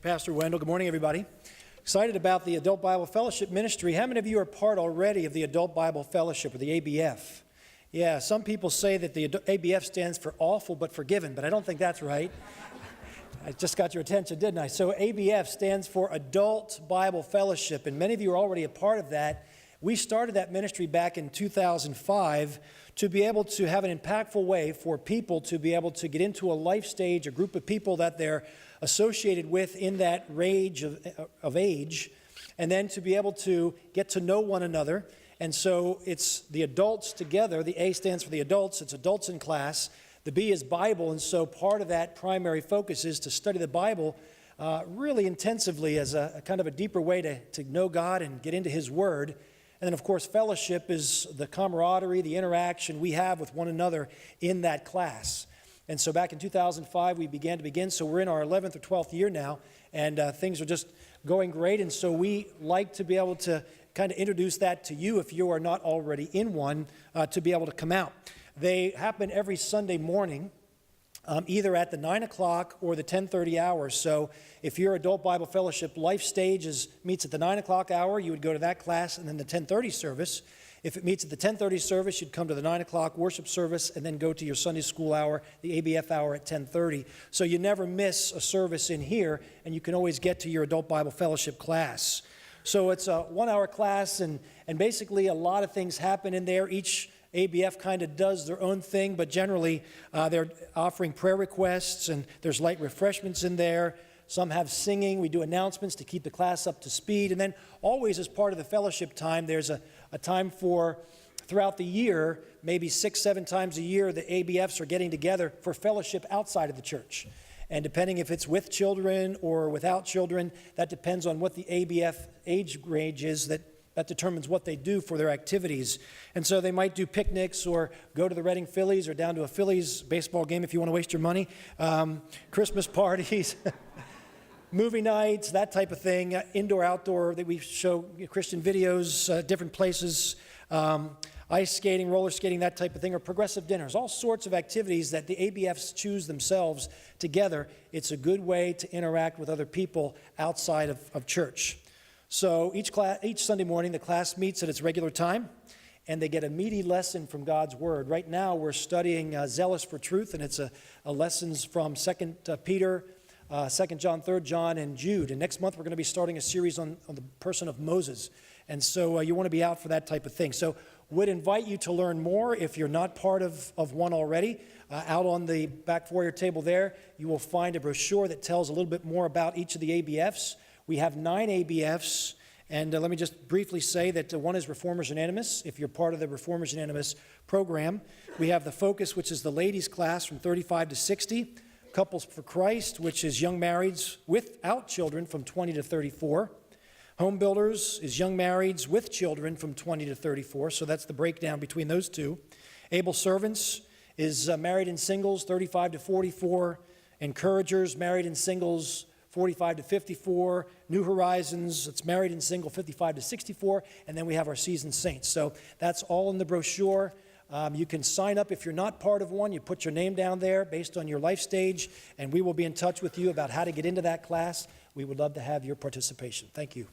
you, Pastor Wendell. Good morning, everybody. Excited about the Adult Bible Fellowship Ministry. How many of you are part already of the Adult Bible Fellowship, or the ABF? Yeah, some people say that the ABF stands for awful but forgiven, but I don't think that's right. I just got your attention, didn't I? So ABF stands for Adult Bible Fellowship, and many of you are already a part of that. We started that ministry back in 2005 to be able to have an impactful way for people to be able to get into a life stage, a group of people that they're associated with in that range of age, and then to be able to get to know one another. And so it's the adults together. The A stands for the adults. It's adults in class. The B is Bible, and so part of that primary focus is to study the Bible really intensively as a kind of a deeper way to know God and get into His Word. And then, of course, fellowship is the camaraderie, the interaction we have with one another in that class. And so back in 2005, we began. So we're in our 11th or 12th year now, and things are just going great. And so we like to be able to kind of introduce that to you if you are not already in one, to be able to come out. They happen every Sunday morning, either at the 9 o'clock or the 10:30 hour. So if your Adult Bible Fellowship life stage meets at the 9 o'clock hour, you would go to that class and then the 10:30 service. If it meets at the 10:30 service, you'd come to the 9 o'clock worship service and then go to your Sunday school hour, the ABF hour at 10:30. So you never miss a service in here, and you can always get to your Adult Bible Fellowship class. So it's a 1-hour class, and basically a lot of things happen in there. Each ABF kind of does their own thing, but generally they're offering prayer requests, and there's light refreshments in there. Some have singing. We do announcements to keep the class up to speed. And then always as part of the fellowship time, there's a time for, throughout the year, maybe 6-7 times a year, the ABFs are getting together for fellowship outside of the church. And depending if it's with children or without children, that depends on what the ABF age range is that determines what they do for their activities. And so they might do picnics or go to the Reading Phillies or down to a Phillies baseball game if you want to waste your money, Christmas parties, movie nights, that type of thing, indoor, outdoor, that we show Christian videos, different places, ice skating, roller skating, that type of thing, or progressive dinners, all sorts of activities that the ABFs choose themselves together. It's a good way to interact with other people outside of church. So each Sunday morning, the class meets at its regular time, and they get a meaty lesson from God's Word. Right now, we're studying Zealous for Truth, and it's a lessons from 2 Peter, 2 John, 3 John, and Jude. And next month, we're going to be starting a series on the person of Moses. And so you want to be out for that type of thing. So would invite you to learn more if you're not part of one already. Out on the back foyer table there, you will find a brochure that tells a little bit more about each of the ABFs. We have 9 ABFs, and let me just briefly say that one is Reformers Unanimous, if you're part of the Reformers Unanimous program. We have the Focus, which is the ladies' class from 35 to 60. Couples for Christ, which is young marrieds without children from 20 to 34. Home Builders is young marrieds with children from 20 to 34, so that's the breakdown between those two. Able Servants is married and singles, 35 to 44. Encouragers, married and singles, 45 to 54, New Horizons, it's married and single, 55 to 64, and then we have our seasoned saints. So that's all in the brochure. You can sign up if you're not part of one. You put your name down there based on your life stage, and we will be in touch with you about how to get into that class. We would love to have your participation. Thank you.